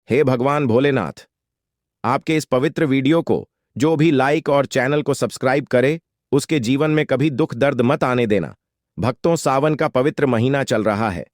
हे भगवान भोलेनाथ, आपके इस पवित्र वीडियो को जो भी लाइक और चैनल को सब्सक्राइब करे, उसके जीवन में कभी दुख दर्द मत आने देना। भक्तों, सावन का पवित्र महीना चल रहा है।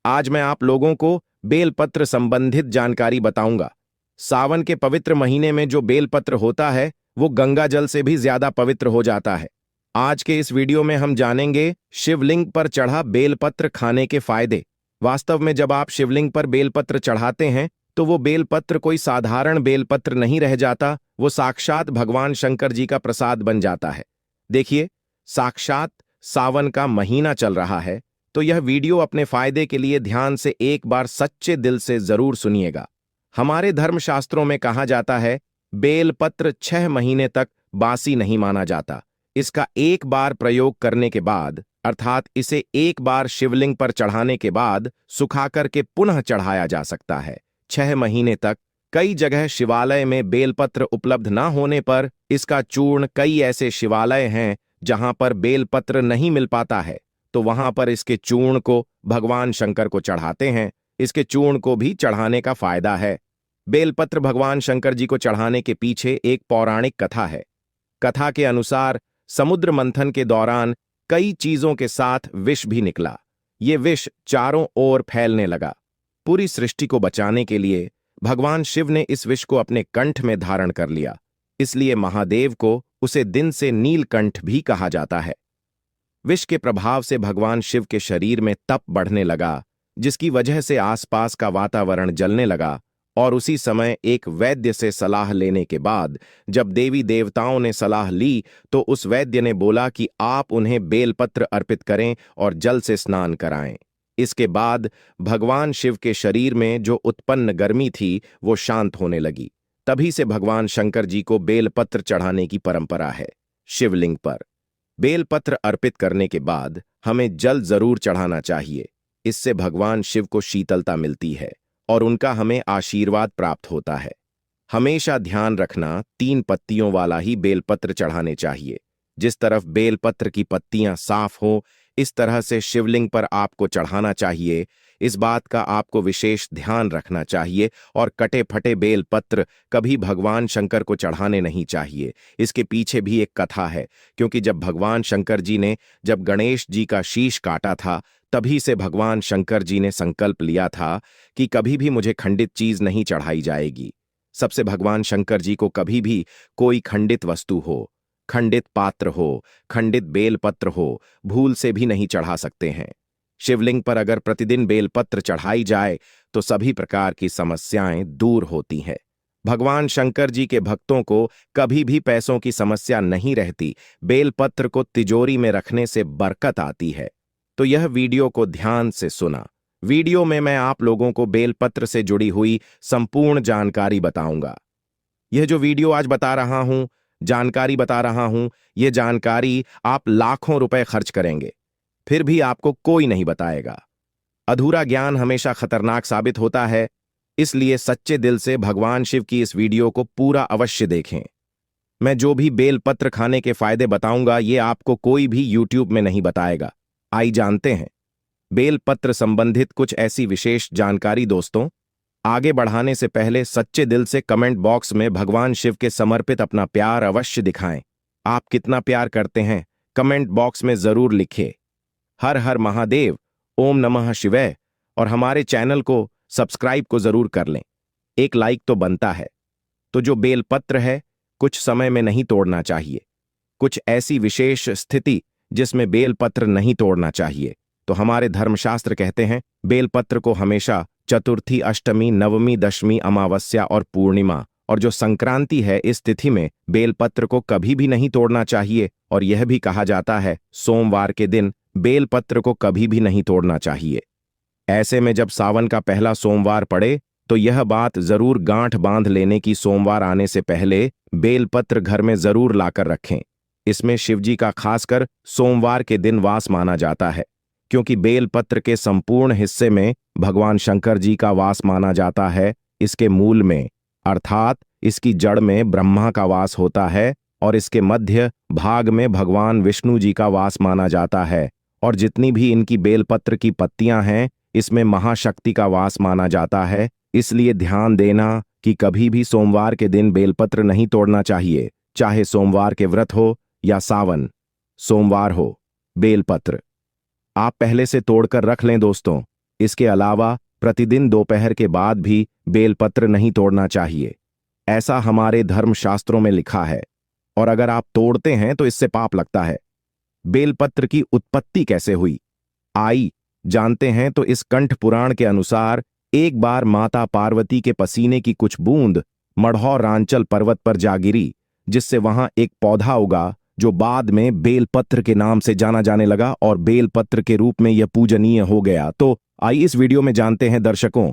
आज मैं आप लोगों को बेलपत्र संबंधित जानकारी बताऊंगा। सावन के पवित्र महीने में जो बेलपत्र होता है वो गंगा जल से भी ज्यादा पवित्र हो जाता है। आज के इस वीडियो में हम जानेंगे शिवलिंग पर चढ़ा बेलपत्र खाने के फायदे। वास्तव में जब आप शिवलिंग पर बेलपत्र चढ़ाते हैं तो वो बेलपत्र कोई साधारण बेलपत्र नहीं रह जाता, वो साक्षात भगवान शंकर जी का प्रसाद बन जाता है। देखिए, साक्षात सावन का महीना चल रहा है, तो यह वीडियो अपने फायदे के लिए ध्यान से एक बार सच्चे दिल से जरूर सुनिएगा। हमारे धर्मशास्त्रों में कहा जाता है, बेलपत्र 6 महीने तक बासी नहीं माना जाता। इसका एक बार प्रयोग करने के बाद, अर्थात इसे एक बार शिवलिंग पर चढ़ाने के बाद सुखाकर के पुनः चढ़ाया जा सकता है। 6 महीने तक कई जगह शिवालय में बेलपत्र उपलब्ध न होने पर इसका चूर्ण, कई ऐसे शिवालय हैं जहां पर बेलपत्र नहीं मिल पाता है, तो वहां पर इसके चूर्ण को भगवान शंकर को चढ़ाते हैं। इसके चूर्ण को भी चढ़ाने का फायदा है। बेलपत्र भगवान शंकर जी को चढ़ाने के पीछे एक पौराणिक कथा है। कथा के अनुसार समुद्र मंथन के दौरान कई चीजों के साथ विष भी निकला। ये विष चारों ओर फैलने लगा। पूरी सृष्टि को बचाने के लिए भगवान शिव ने इस विष को अपने कंठ में धारण कर लिया। इसलिए महादेव को उसे दिन से नीलकंठ भी कहा जाता है। विष के प्रभाव से भगवान शिव के शरीर में तप बढ़ने लगा, जिसकी वजह से आसपास का वातावरण जलने लगा। और उसी समय एक वैद्य से सलाह लेने के बाद जब देवी देवताओं ने सलाह ली तो उस वैद्य ने बोला कि आप उन्हें बेलपत्र अर्पित करें और जल से स्नान कराएं। इसके बाद भगवान शिव के शरीर में जो उत्पन्न गर्मी थी वो शांत होने लगी। तभी से भगवान शंकर जी को बेलपत्र चढ़ाने की परंपरा है। शिवलिंग पर बेलपत्र अर्पित करने के बाद हमें जल जरूर चढ़ाना चाहिए। इससे भगवान शिव को शीतलता मिलती है और उनका हमें आशीर्वाद प्राप्त होता है। हमेशा ध्यान रखना, 3 पत्तियों वाला ही बेलपत्र चढ़ाने चाहिए। जिस तरफ बेलपत्र की पत्तियां साफ हो, इस तरह से शिवलिंग पर आपको चढ़ाना चाहिए। इस बात का आपको विशेष ध्यान रखना चाहिए और कटे फटे बेलपत्र कभी भगवान शंकर को चढ़ाने नहीं चाहिए। इसके पीछे भी एक कथा है, क्योंकि जब भगवान शंकर जी ने जब गणेश जी का शीश काटा था, तभी से भगवान शंकर जी ने संकल्प लिया था कि कभी भी मुझे खंडित चीज नहीं चढ़ाई जाएगी। सबसे भगवान शंकर जी को कभी भी कोई खंडित वस्तु हो, खंडित पात्र हो, खंडित बेलपत्र हो, भूल से भी नहीं चढ़ा सकते हैं। शिवलिंग पर अगर प्रतिदिन बेलपत्र चढ़ाई जाए तो सभी प्रकार की समस्याएं दूर होती हैं। भगवान शंकर जी के भक्तों को कभी भी पैसों की समस्या नहीं रहती। बेलपत्र को तिजोरी में रखने से बरकत आती है। तो यह वीडियो को ध्यान से सुना। वीडियो में मैं आप लोगों को बेलपत्र से जुड़ी हुई संपूर्ण जानकारी बताऊंगा। यह जो वीडियो आज बता रहा हूं, जानकारी बता रहा हूं, यह जानकारी आप लाखों रुपए खर्च करेंगे, फिर भी आपको कोई नहीं बताएगा। अधूरा ज्ञान हमेशा खतरनाक साबित होता है। इसलिए सच्चे दिल से भगवान शिव की इस वीडियो को पूरा अवश्य देखें। मैं जो भी बेलपत्र खाने के फायदे बताऊंगा, ये आपको कोई भी यूट्यूब में नहीं बताएगा। आइए जानते हैं बेलपत्र संबंधित कुछ ऐसी विशेष जानकारी। दोस्तों, आगे बढ़ाने से पहले सच्चे दिल से कमेंट बॉक्स में भगवान शिव के समर्पित अपना प्यार अवश्य दिखाएं। आप कितना प्यार करते हैं कमेंट बॉक्स में जरूर लिखें। हर हर महादेव, ओम नमः शिवाय। और हमारे चैनल को सब्सक्राइब को जरूर कर लें। एक लाइक तो बनता है। तो जो बेलपत्र है, कुछ समय में नहीं तोड़ना चाहिए। कुछ ऐसी विशेष स्थिति जिसमें बेलपत्र नहीं तोड़ना चाहिए, तो हमारे धर्मशास्त्र कहते हैं बेलपत्र को हमेशा चतुर्थी, अष्टमी, नवमी, दशमी, अमावस्या और पूर्णिमा और जो संक्रांति है, इस तिथि में बेलपत्र को कभी भी नहीं तोड़ना चाहिए। और यह भी कहा जाता है सोमवार के दिन बेलपत्र को कभी भी नहीं तोड़ना चाहिए। ऐसे में जब सावन का पहला सोमवार पड़े तो यह बात जरूर गांठ बांध लेने की, सोमवार आने से पहले बेलपत्र घर में जरूर लाकर रखें। इसमें शिवजी का खासकर सोमवार के दिन वास माना जाता है, क्योंकि बेलपत्र के संपूर्ण हिस्से में भगवान शंकर जी का वास माना जाता है। इसके मूल में, अर्थात इसकी जड़ में ब्रह्मा का वास होता है और इसके मध्य भाग में भगवान विष्णु जी का वास माना जाता है। और जितनी भी इनकी बेलपत्र की पत्तियां हैं, इसमें महाशक्ति का वास माना जाता है। इसलिए ध्यान देना कि कभी भी सोमवार के दिन बेलपत्र नहीं तोड़ना चाहिए, चाहे सोमवार के व्रत हो या सावन सोमवार हो। बेलपत्र आप पहले से तोड़कर रख लें दोस्तों। इसके अलावा प्रतिदिन दोपहर के बाद भी बेलपत्र नहीं तोड़ना चाहिए, ऐसा हमारे धर्मशास्त्रों में लिखा है, और अगर आप तोड़ते हैं तो इससे पाप लगता है। बेलपत्र की उत्पत्ति कैसे हुई, आई जानते हैं तो इस कंठ पुराण के अनुसार एक बार माता पार्वती के पसीने की कुछ बूंद मढ़ौरांचल पर्वत पर जा गिरी, जिससे वहां एक पौधा उगा जो बाद में बेलपत्र के नाम से जाना जाने लगा और बेलपत्र के रूप में यह पूजनीय हो गया। तो आइए इस वीडियो में जानते हैं दर्शकों,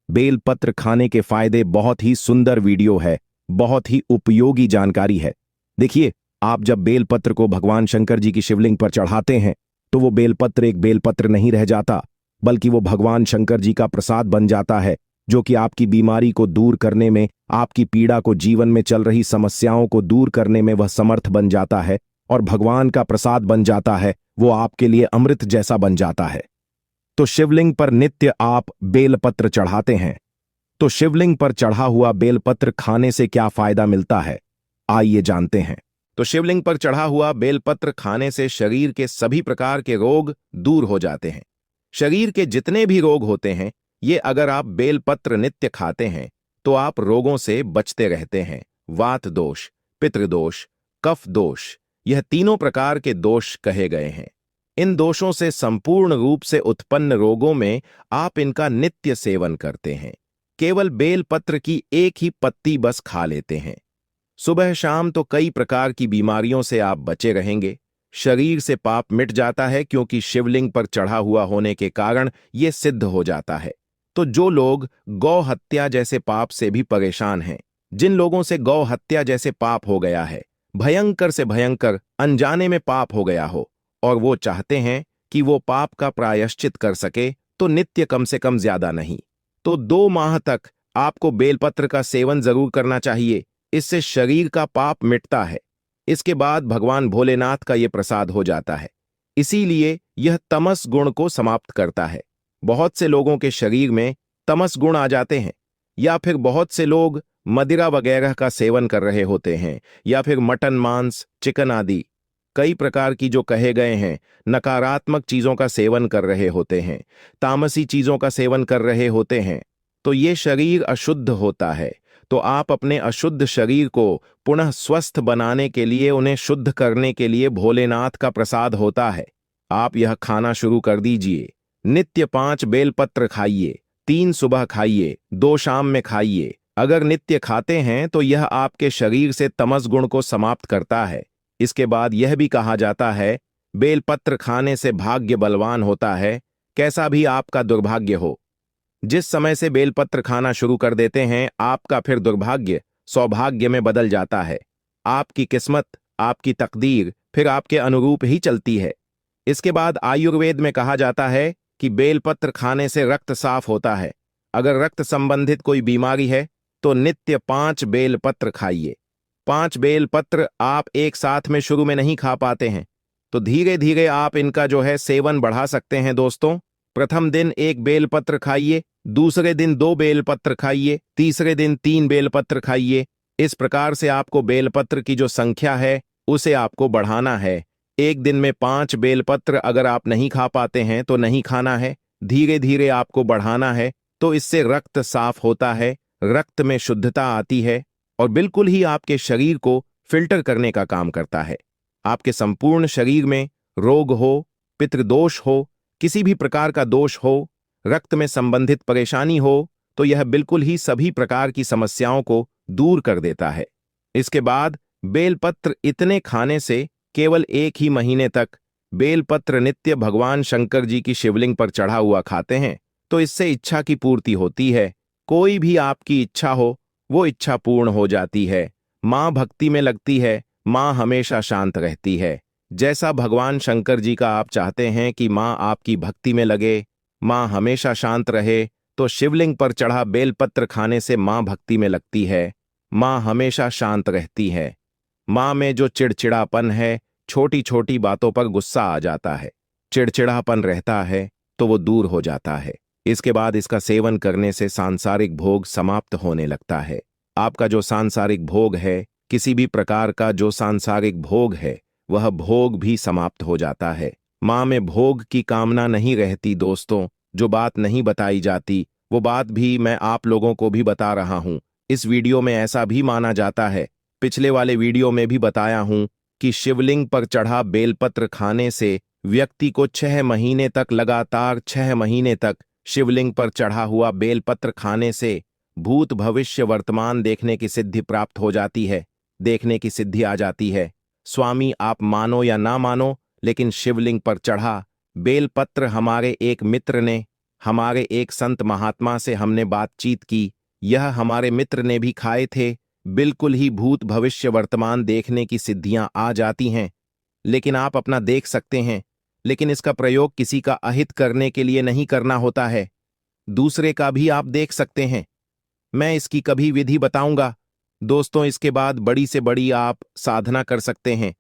बेलपत्र खाने के फायदे। बहुत ही सुंदर वीडियो है, बहुत ही उपयोगी जानकारी है। देखिए, आप जब बेलपत्र को भगवान शंकर जी की शिवलिंग पर चढ़ाते हैं तो वो बेलपत्र एक बेलपत्र नहीं रह जाता, बल्कि वो भगवान शंकर जी का प्रसाद बन जाता है, जो कि आपकी बीमारी को दूर करने में, आपकी पीड़ा को, जीवन में चल रही समस्याओं को दूर करने में वह समर्थ बन जाता है और भगवान का प्रसाद बन जाता है। वो आपके लिए अमृत जैसा बन जाता है। तो शिवलिंग पर नित्य आप बेलपत्र चढ़ाते हैं, तो शिवलिंग पर चढ़ा हुआ बेलपत्र खाने से क्या फायदा मिलता है, आइए जानते हैं। तो शिवलिंग पर चढ़ा हुआ बेलपत्र खाने से शरीर के सभी प्रकार के रोग दूर हो जाते हैं। शरीर के जितने भी रोग होते हैं, ये अगर आप बेलपत्र नित्य खाते हैं तो आप रोगों से बचते रहते हैं। वात दोष, पितृदोष, कफ दोष, यह तीनों प्रकार के दोष कहे गए हैं। इन दोषों से संपूर्ण रूप से उत्पन्न रोगों में आप इनका नित्य सेवन करते हैं। केवल बेलपत्र की एक ही पत्ती बस खा लेते हैं सुबह शाम, तो कई प्रकार की बीमारियों से आप बचे रहेंगे। शरीर से पाप मिट जाता है, क्योंकि शिवलिंग पर चढ़ा हुआ होने के कारण यह सिद्ध हो जाता है। तो जो लोग गौ हत्या जैसे पाप से भी परेशान हैं, जिन लोगों से गौ हत्या जैसे पाप हो गया है, भयंकर से भयंकर अनजाने में पाप हो गया हो, और वो चाहते हैं कि वो पाप का प्रायश्चित कर सके, तो नित्य कम से कम ज्यादा नहीं तो 2 माह तक आपको बेलपत्र का सेवन जरूर करना चाहिए। इससे शरीर का पाप मिटता है। इसके बाद भगवान भोलेनाथ का यह प्रसाद हो जाता है। इसीलिए यह तमस गुण को समाप्त करता है। बहुत से लोगों के शरीर में तमस गुण आ जाते हैं, या फिर बहुत से लोग मदिरा वगैरह का सेवन कर रहे होते हैं, या फिर मटन, मांस, चिकन आदि कई प्रकार की जो कहे गए हैं नकारात्मक चीजों का सेवन कर रहे होते हैं, तामसी चीजों का सेवन कर रहे होते हैं, तो ये शरीर अशुद्ध होता है। तो आप अपने अशुद्ध शरीर को पुनः स्वस्थ बनाने के लिए, उन्हें शुद्ध करने के लिए भोलेनाथ का प्रसाद होता है। आप यह खाना शुरू कर दीजिए। नित्य 5 बेलपत्र खाइए, 3 सुबह खाइए, 2 शाम में खाइए। अगर नित्य खाते हैं तो यह आपके शरीर से तमस गुण को समाप्त करता है। इसके बाद यह भी कहा जाता है, बेलपत्र खाने से भाग्य बलवान होता है, कैसा भी आपका दुर्भाग्य हो। जिस समय से बेलपत्र खाना शुरू कर देते हैं, आपका फिर दुर्भाग्य सौभाग्य में बदल जाता है। आपकी किस्मत, आपकी तकदीर फिर आपके अनुरूप ही चलती है। इसके बाद आयुर्वेद में कहा जाता है कि बेलपत्र खाने से रक्त साफ होता है। अगर रक्त संबंधित कोई बीमारी है तो नित्य 5 बेलपत्र खाइए। 5 बेलपत्र आप एक साथ में शुरू में नहीं खा पाते हैं, तो धीरे धीरे आप इनका जो है सेवन बढ़ा सकते हैं दोस्तों। प्रथम दिन 1 बेलपत्र खाइए, दूसरे दिन 2 बेलपत्र खाइए, तीसरे दिन 3 बेलपत्र खाइए। इस प्रकार से आपको बेलपत्र की जो संख्या है उसे आपको बढ़ाना है। एक दिन में 5 बेलपत्र अगर आप नहीं खा पाते हैं तो नहीं खाना है, धीरे धीरे आपको बढ़ाना है। तो इससे रक्त साफ होता है, रक्त में शुद्धता आती है और बिल्कुल ही आपके शरीर को फिल्टर करने का काम करता है। आपके संपूर्ण शरीर में रोग हो, पितृदोष हो, किसी भी प्रकार का दोष हो, रक्त में संबंधित परेशानी हो, तो यह बिल्कुल ही सभी प्रकार की समस्याओं को दूर कर देता है। इसके बाद बेलपत्र इतने खाने से केवल 1 ही महीने तक बेलपत्र नित्य भगवान शंकर जी की शिवलिंग पर चढ़ा हुआ खाते हैं, तो इससे इच्छा की पूर्ति होती है। कोई भी आपकी इच्छा हो वो इच्छा पूर्ण हो जाती है। मां भक्ति में लगती है, मां हमेशा शांत रहती है। जैसा भगवान शंकर जी का आप चाहते हैं कि मां आपकी भक्ति में लगे, मां हमेशा शांत रहे, तो शिवलिंग पर चढ़ा बेलपत्र खाने से मां भक्ति में लगती है, मां हमेशा शांत रहती है। मां में जो चिड़चिड़ापन है, छोटी छोटी बातों पर गुस्सा आ जाता है, चिड़चिड़ापन रहता है, तो वो दूर हो जाता है। इसके बाद इसका सेवन करने से सांसारिक भोग समाप्त होने लगता है। आपका जो सांसारिक भोग है, किसी भी प्रकार का जो सांसारिक भोग है, वह भोग भी समाप्त हो जाता है। माँ में भोग की कामना नहीं रहती दोस्तों। जो बात नहीं बताई जाती वो बात भी मैं आप लोगों को भी बता रहा हूँ। इस वीडियो में ऐसा भी माना जाता है, पिछले वाले वीडियो में भी बताया हूँ, कि शिवलिंग पर चढ़ा बेलपत्र खाने से व्यक्ति को 6 महीने तक, लगातार 6 महीने तक शिवलिंग पर चढ़ा हुआ बेलपत्र खाने से भूत भविष्य वर्तमान देखने की सिद्धि प्राप्त हो जाती है, देखने की सिद्धि आ जाती है। स्वामी आप मानो या ना मानो, लेकिन शिवलिंग पर चढ़ा बेलपत्र हमारे एक मित्र ने, हमारे एक संत महात्मा से हमने बातचीत की, यह हमारे मित्र ने भी खाए थे। बिल्कुल ही भूत भविष्य वर्तमान देखने की सिद्धियां आ जाती हैं। लेकिन आप अपना देख सकते हैं, लेकिन इसका प्रयोग किसी का अहित करने के लिए नहीं करना होता है, दूसरे का भी आप देख सकते हैं। मैं इसकी कभी विधि बताऊंगा दोस्तों। इसके बाद बड़ी से बड़ी आप साधना कर सकते हैं।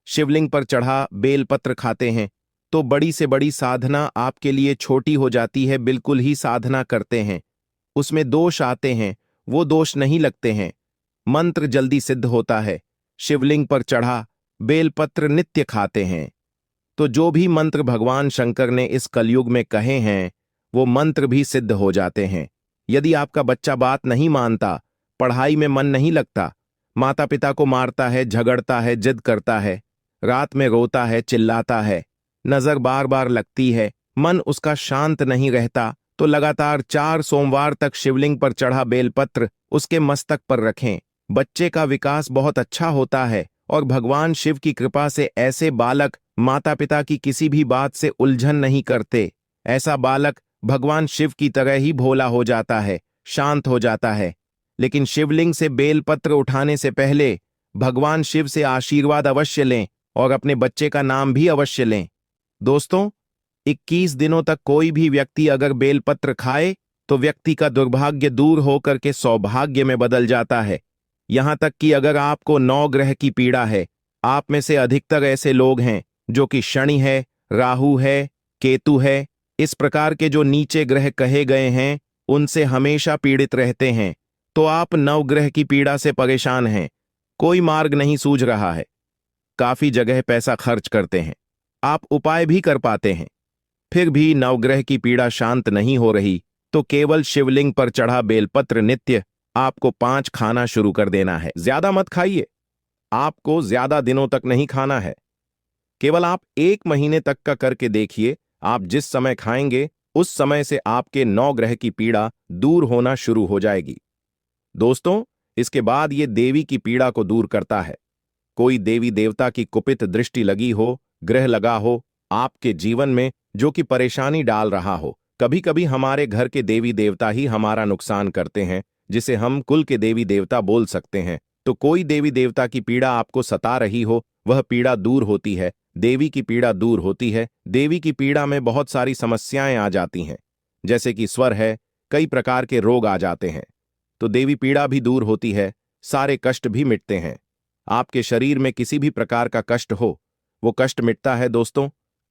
शिवलिंग पर चढ़ा बेलपत्र खाते हैं तो बड़ी से बड़ी साधना आपके लिए छोटी हो जाती है। बिल्कुल ही साधना करते हैं, उसमें दोष आते हैं, वो दोष नहीं लगते हैं। मंत्र जल्दी सिद्ध होता है। शिवलिंग पर चढ़ा बेलपत्र नित्य खाते हैं तो जो भी मंत्र भगवान शंकर ने इस कलयुग में कहे हैं, वो मंत्र भी सिद्ध हो जाते हैं। यदि आपका बच्चा बात नहीं मानता, पढ़ाई में मन नहीं लगता, माता पिता को मारता है, झगड़ता है, जिद करता है, रात में रोता है, चिल्लाता है, नजर बार बार लगती है, मन उसका शांत नहीं रहता, तो लगातार 4 सोमवार तक शिवलिंग पर चढ़ा बेलपत्र उसके मस्तक पर रखें। बच्चे का विकास बहुत अच्छा होता है और भगवान शिव की कृपा से ऐसे बालक माता पिता की किसी भी बात से उलझन नहीं करते। ऐसा बालक भगवान शिव की तरह ही भोला हो जाता है, शांत हो जाता है। लेकिन शिवलिंग से बेलपत्र उठाने से पहले भगवान शिव से आशीर्वाद अवश्य लें और अपने बच्चे का नाम भी अवश्य लें। दोस्तों, 21 दिनों तक कोई भी व्यक्ति अगर बेलपत्र खाए तो व्यक्ति का दुर्भाग्य दूर होकर के सौभाग्य में बदल जाता है। यहां तक कि अगर आपको 9 ग्रह की पीड़ा है, आप में से अधिकतर ऐसे लोग हैं जो कि शनि है, राहु है, केतु है, इस प्रकार के जो नीचे ग्रह कहे गए हैं, उनसे हमेशा पीड़ित रहते हैं, तो आप 9 ग्रह की पीड़ा से परेशान हैं, कोई मार्ग नहीं सूझ रहा है, काफी जगह पैसा खर्च करते हैं, आप उपाय भी कर पाते हैं, फिर भी नवग्रह की पीड़ा शांत नहीं हो रही, तो केवल शिवलिंग पर चढ़ा बेलपत्र नित्य आपको 5 खाना शुरू कर देना है। ज्यादा मत खाइए, आपको ज्यादा दिनों तक नहीं खाना है, केवल आप 1 महीने तक का करके देखिए। आप जिस समय खाएंगे उस समय से आपके 9 ग्रह की पीड़ा दूर होना शुरू हो जाएगी। दोस्तों, इसके बाद ये देवी की पीड़ा को दूर करता है। कोई देवी देवता की कुपित दृष्टि लगी हो, ग्रह लगा हो आपके जीवन में जो कि परेशानी डाल रहा हो। कभी कभी हमारे घर के देवी देवता ही हमारा नुकसान करते हैं, जिसे हम कुल के देवी देवता बोल सकते हैं। तो कोई देवी देवता की पीड़ा आपको सता रही हो, वह पीड़ा दूर होती है, देवी की पीड़ा दूर होती है। देवी की पीड़ा में बहुत सारी समस्याएं आ जाती हैं, जैसे कि स्वर है, कई प्रकार के रोग आ जाते हैं, तो देवी पीड़ा भी दूर होती है, सारे कष्ट भी मिटते हैं। आपके शरीर में किसी भी प्रकार का कष्ट हो, वो कष्ट मिटता है। दोस्तों,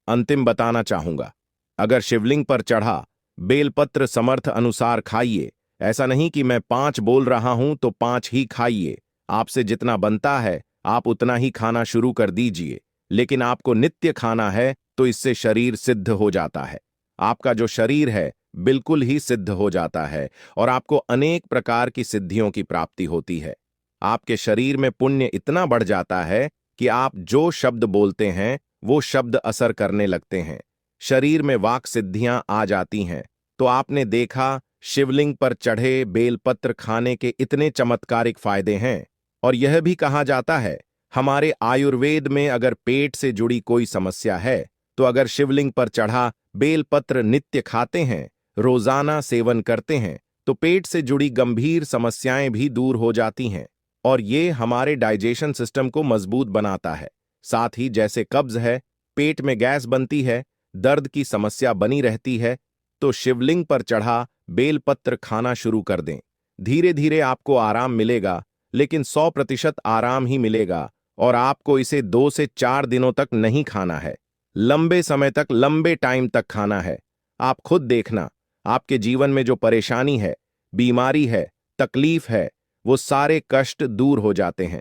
अंतिम बताना चाहूंगा, अगर शिवलिंग पर चढ़ा बेलपत्र समर्थ अनुसार खाइए। ऐसा नहीं कि मैं 5 बोल रहा हूं तो 5 ही खाइए, आपसे जितना बनता है आप उतना ही खाना शुरू कर दीजिए। लेकिन आपको नित्य खाना है तो इससे शरीर सिद्ध हो जाता है, आपका जो शरीर है बिल्कुल ही सिद्ध हो जाता है और आपको अनेक प्रकार की सिद्धियों की प्राप्ति होती है। आपके शरीर में पुण्य इतना बढ़ जाता है कि आप जो शब्द बोलते हैं वो शब्द असर करने लगते हैं, शरीर में वाक सिद्धियां आ जाती हैं। तो आपने देखा, शिवलिंग पर चढ़े बेलपत्र खाने के इतने चमत्कारिक फायदे हैं। और यह भी कहा जाता है, हमारे आयुर्वेद में अगर पेट से जुड़ी कोई समस्या है तो अगर शिवलिंग पर चढ़ा बेलपत्र नित्य खाते हैं, रोजाना सेवन करते हैं, तो पेट से जुड़ी गंभीर समस्याएं भी दूर हो जाती हैं। और ये हमारे डाइजेशन सिस्टम को मजबूत बनाता है। साथ ही जैसे कब्ज है, पेट में गैस बनती है, दर्द की समस्या बनी रहती है, तो शिवलिंग पर चढ़ा बेलपत्र खाना शुरू कर दें। धीरे धीरे आपको आराम मिलेगा, लेकिन 100% आराम ही मिलेगा। और आपको इसे 2 से 4 दिनों तक नहीं खाना है, लंबे समय तक, लंबे टाइम तक खाना है। आप खुद देखना, आपके जीवन में जो परेशानी है, बीमारी है, तकलीफ है, वो सारे कष्ट दूर हो जाते हैं।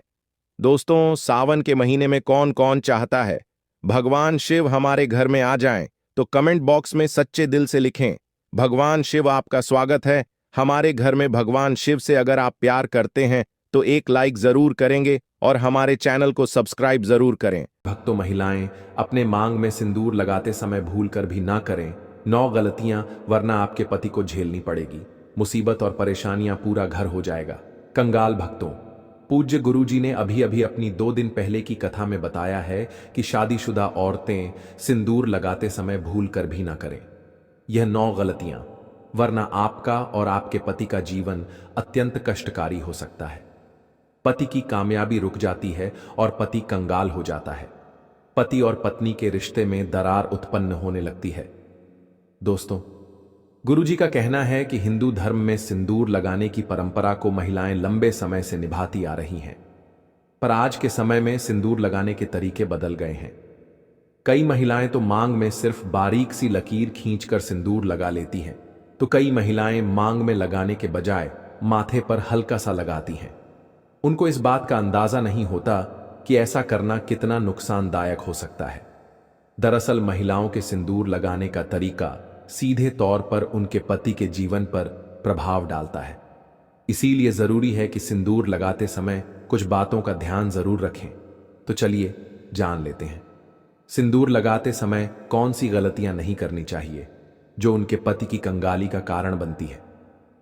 दोस्तों, सावन के महीने में कौन कौन चाहता है भगवान शिव हमारे घर में आ जाएं, तो कमेंट बॉक्स में सच्चे दिल से लिखें, भगवान शिव आपका स्वागत है हमारे घर में। भगवान शिव से अगर आप प्यार करते हैं तो एक लाइक जरूर करेंगे और हमारे चैनल को सब्सक्राइब जरूर करें। भक्तों, महिलाएं अपने मांग में सिंदूर लगाते समय भूल कर भी ना करें 9 गलतियां, वरना आपके पति को झेलनी पड़ेगी मुसीबत और परेशानियां, पूरा घर हो जाएगा कंगाल। भक्तों, पूज्य गुरुजी ने अभी अभी अपनी 2 दिन पहले की कथा में बताया है कि शादीशुदा औरतें सिंदूर लगाते समय भूल कर भी ना करें यह 9 गलतियां, वरना आपका और आपके पति का जीवन अत्यंत कष्टकारी हो सकता है। पति की कामयाबी रुक जाती है और पति कंगाल हो जाता है। पति और पत्नी के रिश्ते में दरार उत्पन्न होने लगती है। दोस्तों, गुरुजी का कहना है कि हिंदू धर्म में सिंदूर लगाने की परंपरा को महिलाएं लंबे समय से निभाती आ रही हैं, पर आज के समय में सिंदूर लगाने के तरीके बदल गए हैं। कई महिलाएं तो मांग में सिर्फ बारीक सी लकीर खींचकर सिंदूर लगा लेती हैं, तो कई महिलाएं मांग में लगाने के बजाय माथे पर हल्का सा लगाती हैं। उनको इस बात का अंदाजा नहीं होता कि ऐसा करना कितना नुकसानदायक हो सकता है। दरअसल महिलाओं के सिंदूर लगाने का तरीका सीधे तौर पर उनके पति के जीवन पर प्रभाव डालता है। इसीलिए जरूरी है कि सिंदूर लगाते समय कुछ बातों का ध्यान जरूर रखें। तो चलिए जान लेते हैं, सिंदूर लगाते समय कौन सी गलतियां नहीं करनी चाहिए जो उनके पति की कंगाली का कारण बनती है।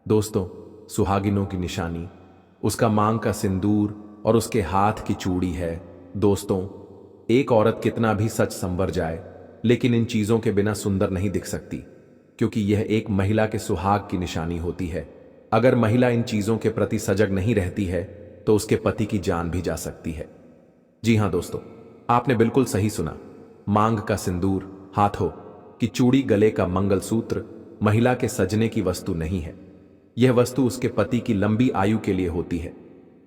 दोस्तों, सुहागिनों की निशानी उसका मांग का सिंदूर और उसके हाथ की चूड़ी है। दोस्तों, एक औरत कितना भी सच संवर जाए, लेकिन इन चीजों के बिना सुंदर नहीं दिख सकती, क्योंकि यह एक महिला के सुहाग की निशानी होती है। अगर महिला इन चीजों के प्रति सजग नहीं रहती है तो उसके पति की जान भी जा सकती है। जी हां दोस्तों, आपने बिल्कुल सही सुना। मांग का सिंदूर, हाथों की चूड़ी, गले का मंगलसूत्र महिला के सजने की वस्तु नहीं है। यह वस्तु उसके पति की लंबी आयु के लिए होती है।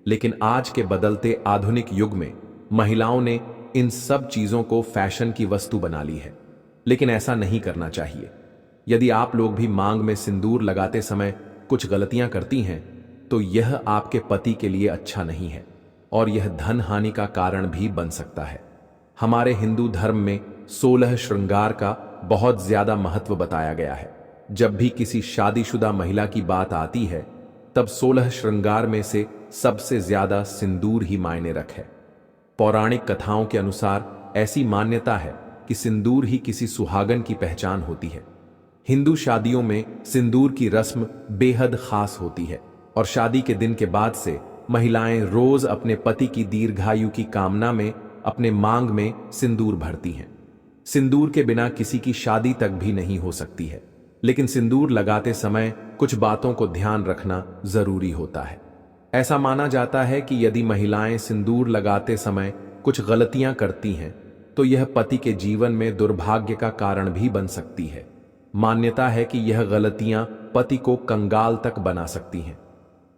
लेकिन आज के बदलते आधुनिक युग में महिलाओं ने इन सब चीजों को फैशन की वस्तु बना ली है, लेकिन ऐसा नहीं करना चाहिए। यदि आप लोग भी मांग में सिंदूर लगाते समय कुछ गलतियां करती हैं तो यह आपके पति के लिए अच्छा नहीं है और यह धन हानि का कारण भी बन सकता है। हमारे हिंदू धर्म में 16 श्रृंगार का बहुत ज्यादा महत्व बताया गया है। जब भी किसी शादीशुदा महिला की बात आती है तब 16 श्रृंगार में से सबसे ज्यादा सिंदूर ही मायने रखे। पौराणिक कथाओं के अनुसार ऐसी मान्यता है कि सिंदूर ही किसी सुहागन की पहचान होती है। हिंदू शादियों में सिंदूर की रस्म बेहद खास होती है और शादी के दिन के बाद से महिलाएं रोज अपने पति की दीर्घायु की कामना में अपने मांग में सिंदूर भरती हैं। सिंदूर के बिना किसी की शादी तक भी नहीं हो सकती है, लेकिन सिंदूर लगाते समय कुछ बातों को ध्यान रखना जरूरी होता है। ऐसा माना जाता है कि यदि महिलाएं सिंदूर लगाते समय कुछ गलतियां करती हैं तो यह पति के जीवन में दुर्भाग्य का कारण भी बन सकती है। मान्यता है कि यह गलतियां पति को कंगाल तक बना सकती हैं।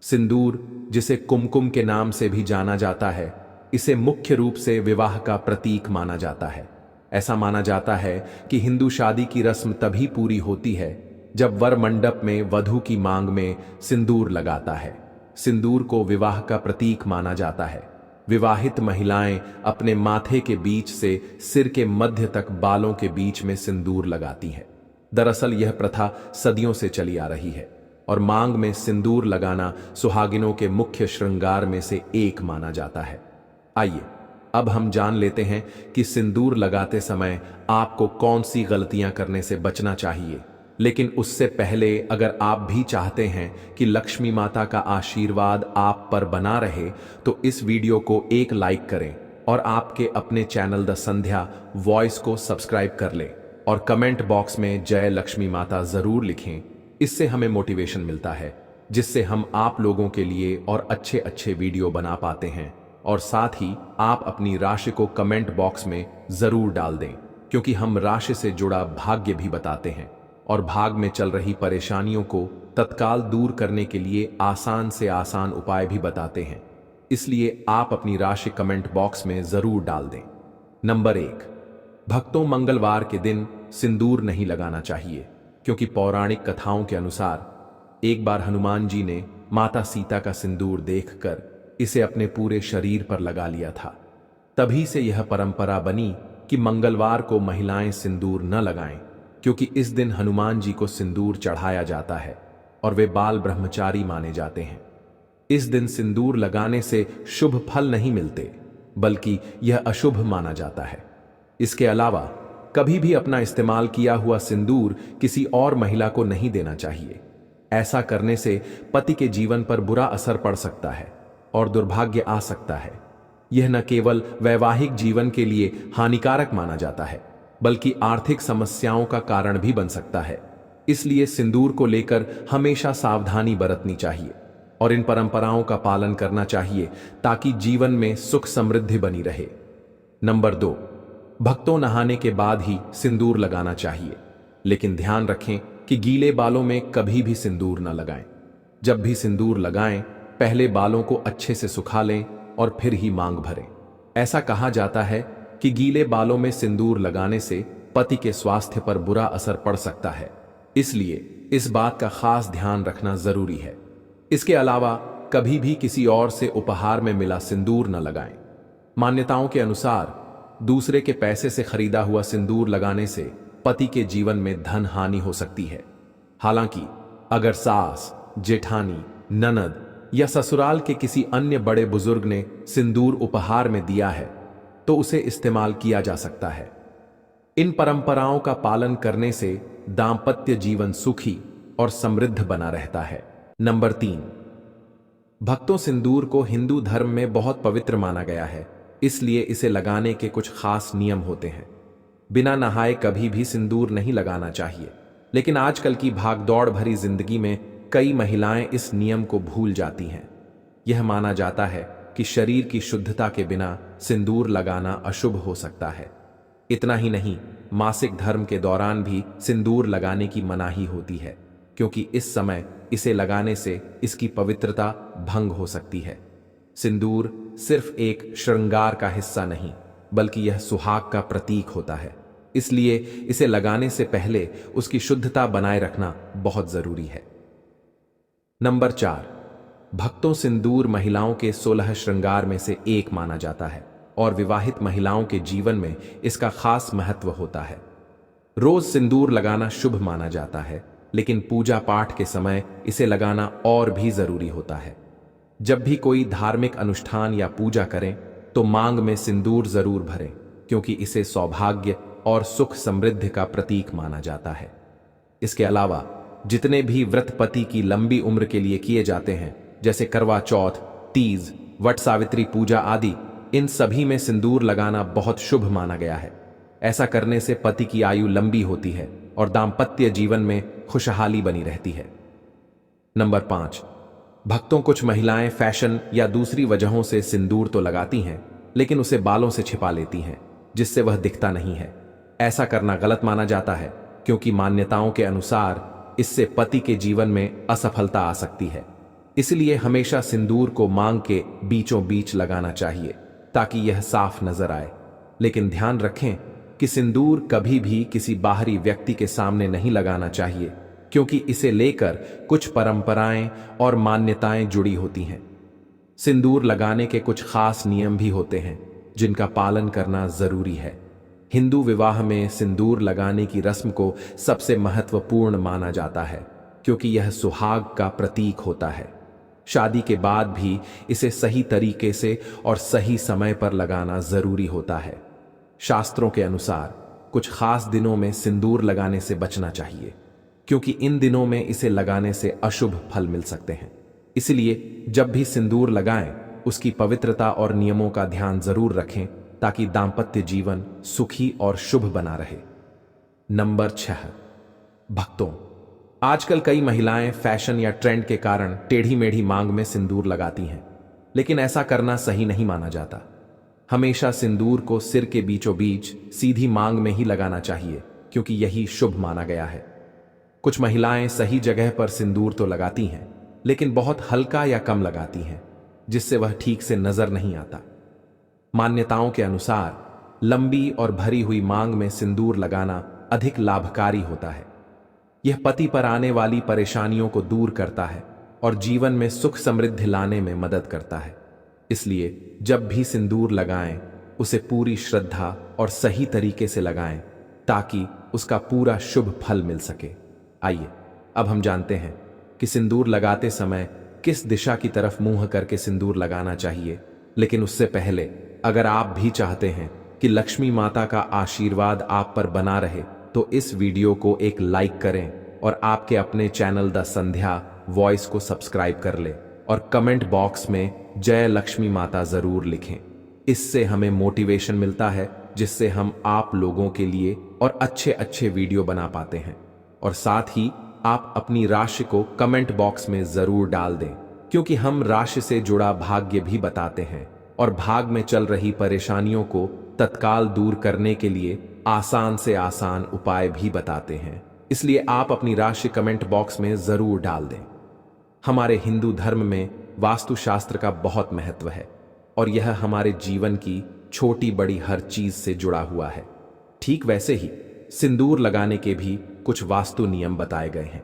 सिंदूर, जिसे कुमकुम के नाम से भी जाना जाता है, इसे मुख्य रूप से विवाह का प्रतीक माना जाता है। ऐसा माना जाता है कि हिंदू शादी की रस्म तभी पूरी होती है जब वर मंडप में वधू की मांग में सिंदूर लगाता है। सिंदूर को विवाह का प्रतीक माना जाता है। विवाहित महिलाएं अपने माथे के बीच से सिर के मध्य तक बालों के बीच में सिंदूर लगाती हैं। दरअसल यह प्रथा सदियों से चली आ रही है और मांग में सिंदूर लगाना सुहागिनों के मुख्य श्रृंगार में से एक माना जाता है। आइए अब हम जान लेते हैं कि सिंदूर लगाते समय आपको कौन सी गलतियां करने से बचना चाहिए। लेकिन उससे पहले अगर आप भी चाहते हैं कि लक्ष्मी माता का आशीर्वाद आप पर बना रहे तो इस वीडियो को एक लाइक करें और आपके अपने चैनल द संध्या वॉइस को सब्सक्राइब कर लें और कमेंट बॉक्स में जय लक्ष्मी माता जरूर लिखें। इससे हमें मोटिवेशन मिलता है, जिससे हम आप लोगों के लिए और अच्छे अच्छे वीडियो बना पाते हैं। और साथ ही आप अपनी राशि को कमेंट बॉक्स में जरूर डाल दें, क्योंकि हम राशि से जुड़ा भाग्य भी बताते हैं और भाग में चल रही परेशानियों को तत्काल दूर करने के लिए आसान से आसान उपाय भी बताते हैं। इसलिए आप अपनी राशि कमेंट बॉक्स में जरूर डाल दें। नंबर 1, भक्तों, मंगलवार के दिन सिंदूर नहीं लगाना चाहिए, क्योंकि पौराणिक कथाओं के अनुसार एक बार हनुमान जी ने माता सीता का सिंदूर देखकर इसे अपने पूरे शरीर पर लगा लिया था। तभी से यह परंपरा बनी कि मंगलवार को महिलाएं सिंदूर न लगाएं, क्योंकि इस दिन हनुमान जी को सिंदूर चढ़ाया जाता है और वे बाल ब्रह्मचारी माने जाते हैं। इस दिन सिंदूर लगाने से शुभ फल नहीं मिलते, बल्कि यह अशुभ माना जाता है। इसके अलावा कभी भी अपना इस्तेमाल किया हुआ सिंदूर किसी और महिला को नहीं देना चाहिए। ऐसा करने से पति के जीवन पर बुरा असर पड़ सकता है और दुर्भाग्य आ सकता है। यह न केवल वैवाहिक जीवन के लिए हानिकारक माना जाता है, बल्कि आर्थिक समस्याओं का कारण भी बन सकता है। इसलिए सिंदूर को लेकर हमेशा सावधानी बरतनी चाहिए और इन परंपराओं का पालन करना चाहिए ताकि जीवन में सुख समृद्धि बनी रहे। नंबर 2, भक्तों नहाने के बाद ही सिंदूर लगाना चाहिए, लेकिन ध्यान रखें कि गीले बालों में कभी भी सिंदूर न लगाएं। जब भी सिंदूर लगाएं, पहले बालों को अच्छे से सुखा लें और फिर ही मांग भरें। ऐसा कहा जाता है कि गीले बालों में सिंदूर लगाने से पति के स्वास्थ्य पर बुरा असर पड़ सकता है, इसलिए इस बात का खास ध्यान रखना जरूरी है। इसके अलावा कभी भी किसी और से उपहार में मिला सिंदूर न लगाएं। मान्यताओं के अनुसार दूसरे के पैसे से खरीदा हुआ सिंदूर लगाने से पति के जीवन में धन हानि हो सकती है। हालांकि अगर सास, जेठानी, ननद या ससुराल के किसी अन्य बड़े बुजुर्ग ने सिंदूर उपहार में दिया है तो उसे इस्तेमाल किया जा सकता है। इन परंपराओं का पालन करने से दांपत्य जीवन सुखी और समृद्ध बना रहता है। नंबर 3, भक्तों सिंदूर को हिंदू धर्म में बहुत पवित्र माना गया है, इसलिए इसे लगाने के कुछ खास नियम होते हैं। बिना नहाए कभी भी सिंदूर नहीं लगाना चाहिए, लेकिन आजकल की भागदौड़ भरी जिंदगी में कई महिलाएं इस नियम को भूल जाती हैं। यह माना जाता है कि शरीर की शुद्धता के बिना सिंदूर लगाना अशुभ हो सकता है। इतना ही नहीं, मासिक धर्म के दौरान भी सिंदूर लगाने की मनाही होती है, क्योंकि इस समय इसे लगाने से इसकी पवित्रता भंग हो सकती है। सिंदूर सिर्फ एक श्रृंगार का हिस्सा नहीं, बल्कि यह सुहाग का प्रतीक होता है। इसलिए इसे लगाने से पहले उसकी शुद्धता बनाए रखना बहुत जरूरी है। नंबर 4, भक्तों सिंदूर महिलाओं के 16 श्रृंगार में से एक माना जाता है और विवाहित महिलाओं के जीवन में इसका खास महत्व होता है। रोज सिंदूर लगाना शुभ माना जाता है, लेकिन पूजा पाठ के समय इसे लगाना और भी जरूरी होता है। जब भी कोई धार्मिक अनुष्ठान या पूजा करें तो मांग में सिंदूर जरूर भरें, क्योंकि इसे सौभाग्य और सुख समृद्धि का प्रतीक माना जाता है। इसके अलावा जितने भी व्रत पति की लंबी उम्र के लिए किए जाते हैं, जैसे करवा चौथ, तीज, वट सावित्री पूजा आदि, इन सभी में सिंदूर लगाना बहुत शुभ माना गया है। ऐसा करने से पति की आयु लंबी होती है और दांपत्य जीवन में खुशहाली बनी रहती है। नंबर 5, भक्तों कुछ महिलाएं फैशन या दूसरी वजहों से सिंदूर तो लगाती हैं, लेकिन उसे बालों से छिपा लेती हैं, जिससे वह दिखता नहीं है। ऐसा करना गलत माना जाता है, क्योंकि मान्यताओं के अनुसार इससे पति के जीवन में असफलता आ सकती है। इसलिए हमेशा सिंदूर को मांग के बीचों बीच लगाना चाहिए ताकि यह साफ नजर आए। लेकिन ध्यान रखें कि सिंदूर कभी भी किसी बाहरी व्यक्ति के सामने नहीं लगाना चाहिए, क्योंकि इसे लेकर कुछ परंपराएं और मान्यताएं जुड़ी होती हैं। सिंदूर लगाने के कुछ खास नियम भी होते हैं जिनका पालन करना जरूरी है। हिंदू विवाह में सिंदूर लगाने की रस्म को सबसे महत्वपूर्ण माना जाता है, क्योंकि यह सुहाग का प्रतीक होता है। शादी के बाद भी इसे सही तरीके से और सही समय पर लगाना जरूरी होता है। शास्त्रों के अनुसार कुछ खास दिनों में सिंदूर लगाने से बचना चाहिए, क्योंकि इन दिनों में इसे लगाने से अशुभ फल मिल सकते हैं। इसलिए जब भी सिंदूर लगाएं, उसकी पवित्रता और नियमों का ध्यान जरूर रखें ताकि दांपत्य जीवन सुखी और शुभ बना रहे। नंबर 6, भक्तों आजकल कई महिलाएं फैशन या ट्रेंड के कारण टेढ़ी मेढ़ी मांग में सिंदूर लगाती हैं, लेकिन ऐसा करना सही नहीं माना जाता। हमेशा सिंदूर को सिर के बीचों बीच सीधी मांग में ही लगाना चाहिए, क्योंकि यही शुभ माना गया है। कुछ महिलाएं सही जगह पर सिंदूर तो लगाती हैं, लेकिन बहुत हल्का या कम लगाती हैं, जिससे वह ठीक से नजर नहीं आता। मान्यताओं के अनुसार लंबी और भरी हुई मांग में सिंदूर लगाना अधिक लाभकारी होता है। यह पति पर आने वाली परेशानियों को दूर करता है और जीवन में सुख समृद्धि लाने में मदद करता है। इसलिए जब भी सिंदूर लगाएं, उसे पूरी श्रद्धा और सही तरीके से लगाएं ताकि उसका पूरा शुभ फल मिल सके। आइए अब हम जानते हैं कि सिंदूर लगाते समय किस दिशा की तरफ मुंह करके सिंदूर लगाना चाहिए। लेकिन उससे पहले अगर आप भी चाहते हैं कि लक्ष्मी माता का आशीर्वाद आप पर बना रहे तो इस वीडियो को एक लाइक करें और आपके अपने चैनल द संध्या वॉइस को सब्सक्राइब कर ले और कमेंट बॉक्स में जय लक्ष्मी माता जरूर लिखें। इससे हमें मोटिवेशन मिलता है जिससे हम आप लोगों के लिए और अच्छे अच्छे वीडियो बना पाते हैं। और साथ ही आप अपनी राशि को कमेंट बॉक्स में जरूर डाल दें, क्योंकि हम राशि से जुड़ा भाग्य भी बताते हैं और भाग में चल रही परेशानियों को तत्काल दूर करने के लिए आसान से आसान उपाय भी बताते हैं। इसलिए आप अपनी राशि कमेंट बॉक्स में जरूर डाल दें। हमारे हिंदू धर्म में वास्तुशास्त्र का बहुत महत्व है और यह हमारे जीवन की छोटी बड़ी हर चीज से जुड़ा हुआ है। ठीक वैसे ही सिंदूर लगाने के भी कुछ वास्तु नियम बताए गए हैं।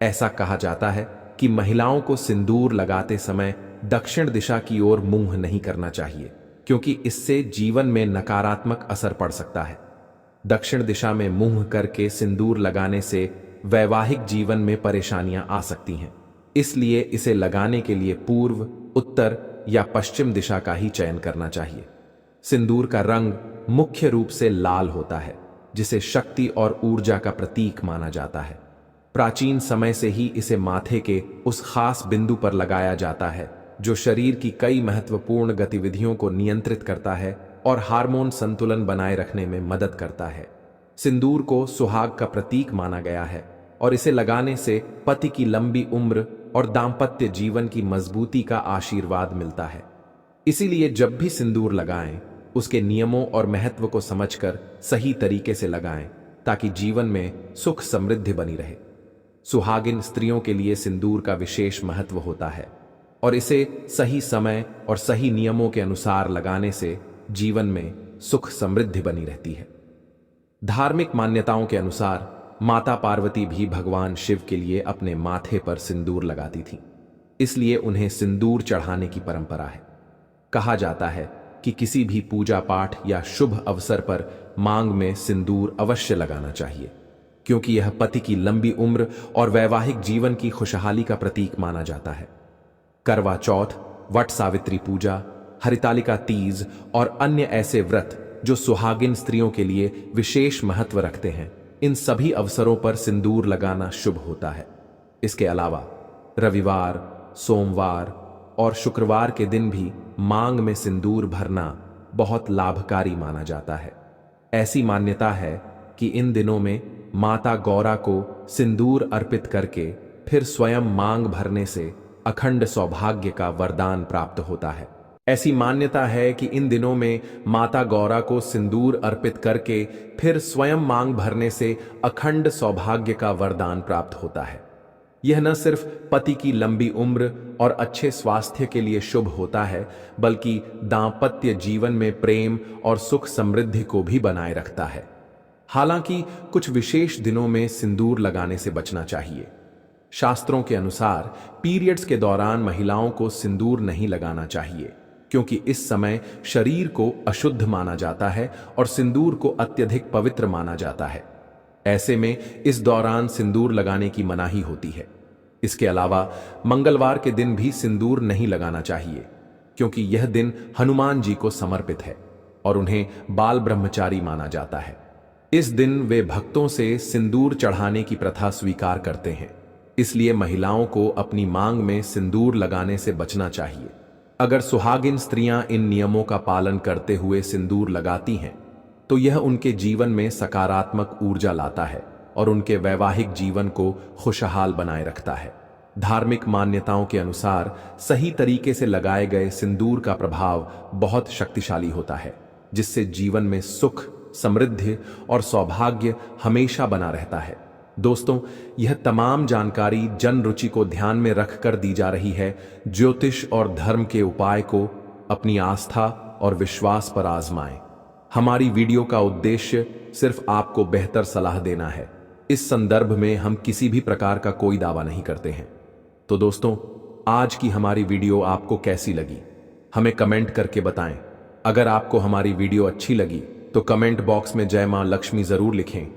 ऐसा कहा जाता है कि महिलाओं को सिंदूर लगाते समय दक्षिण दिशा की ओर मुंह नहीं करना चाहिए, क्योंकि इससे जीवन में नकारात्मक असर पड़ सकता है। दक्षिण दिशा में मुंह करके सिंदूर लगाने से वैवाहिक जीवन में परेशानियां आ सकती हैं। इसलिए इसे लगाने के लिए पूर्व, उत्तर या पश्चिम दिशा का ही चयन करना चाहिए। सिंदूर का रंग मुख्य रूप से लाल होता है, जिसे शक्ति और ऊर्जा का प्रतीक माना जाता है। प्राचीन समय से ही इसे माथे के उस खास बिंदु पर लगाया जाता है जो शरीर की कई महत्वपूर्ण गतिविधियों को नियंत्रित करता है और हार्मोन संतुलन बनाए रखने में मदद करता है। सिंदूर को सुहाग का प्रतीक माना गया है और इसे लगाने से पति की लंबी उम्र और दाम्पत्य जीवन की मजबूती का आशीर्वाद मिलता है। इसीलिए जब भी सिंदूर लगाएं, उसके नियमों और महत्व को समझकर सही तरीके से लगाएं ताकि जीवन में सुख समृद्धि बनी रहे। सुहागिन स्त्रियों के लिए सिंदूर का विशेष महत्व होता है और इसे सही समय और सही नियमों के अनुसार लगाने से जीवन में सुख समृद्धि बनी रहती है। धार्मिक मान्यताओं के अनुसार माता पार्वती भी भगवान शिव के लिए अपने माथे पर सिंदूर लगाती थीं। इसलिए उन्हें सिंदूर चढ़ाने की परंपरा है। कहा जाता है कि किसी भी पूजा पाठ या शुभ अवसर पर मांग में सिंदूर अवश्य लगाना चाहिए, क्योंकि यह पति की लंबी उम्र और वैवाहिक जीवन की खुशहाली का प्रतीक माना जाता है। करवा चौथ, वट सावित्री पूजा, हरितालिका तीज और अन्य ऐसे व्रत जो सुहागिन स्त्रियों के लिए विशेष महत्व रखते हैं, इन सभी अवसरों पर सिंदूर लगाना शुभ होता है। इसके अलावा रविवार, सोमवार और शुक्रवार के दिन भी मांग में सिंदूर भरना बहुत लाभकारी माना जाता है। ऐसी मान्यता है कि इन दिनों में माता गौरा को सिंदूर अर्पित करके फिर स्वयं मांग भरने से अखंड सौभाग्य का वरदान प्राप्त होता है। ऐसी मान्यता है कि इन दिनों में माता गौरा को सिंदूर अर्पित करके फिर स्वयं मांग भरने से अखंड सौभाग्य का वरदान प्राप्त होता है। यह न सिर्फ पति की लंबी उम्र और अच्छे स्वास्थ्य के लिए शुभ होता है, बल्कि दाम्पत्य जीवन में प्रेम और सुख समृद्धि को भी बनाए रखता है। हालांकि कुछ विशेष दिनों में सिंदूर लगाने से बचना चाहिए। शास्त्रों के अनुसार पीरियड्स के दौरान महिलाओं को सिंदूर नहीं लगाना चाहिए, क्योंकि इस समय शरीर को अशुद्ध माना जाता है और सिंदूर को अत्यधिक पवित्र माना जाता है। ऐसे में इस दौरान सिंदूर लगाने की मनाही होती है। इसके अलावा मंगलवार के दिन भी सिंदूर नहीं लगाना चाहिए, क्योंकि यह दिन हनुमान जी को समर्पित है और उन्हें बाल ब्रह्मचारी माना जाता है। इस दिन वे भक्तों से सिंदूर चढ़ाने की प्रथा स्वीकार करते हैं। इसलिए महिलाओं को अपनी मांग में सिंदूर लगाने से बचना चाहिए। अगर सुहागिन स्त्रियां इन नियमों का पालन करते हुए सिंदूर लगाती हैं, तो यह उनके जीवन में सकारात्मक ऊर्जा लाता है और उनके वैवाहिक जीवन को खुशहाल बनाए रखता है। धार्मिक मान्यताओं के अनुसार सही तरीके से लगाए गए सिंदूर का प्रभाव बहुत शक्तिशाली होता है, जिससे जीवन में सुख, समृद्धि और सौभाग्य हमेशा बना रहता है। दोस्तों, यह तमाम जानकारी जन रुचि को ध्यान में रखकर दी जा रही है। ज्योतिष और धर्म के उपाय को अपनी आस्था और विश्वास पर आजमाएं। हमारी वीडियो का उद्देश्य सिर्फ आपको बेहतर सलाह देना है। इस संदर्भ में हम किसी भी प्रकार का कोई दावा नहीं करते हैं। तो दोस्तों, आज की हमारी वीडियो आपको कैसी लगी हमें कमेंट करके बताएं। अगर आपको हमारी वीडियो अच्छी लगी तो कमेंट बॉक्स में जय मां लक्ष्मी जरूर लिखें।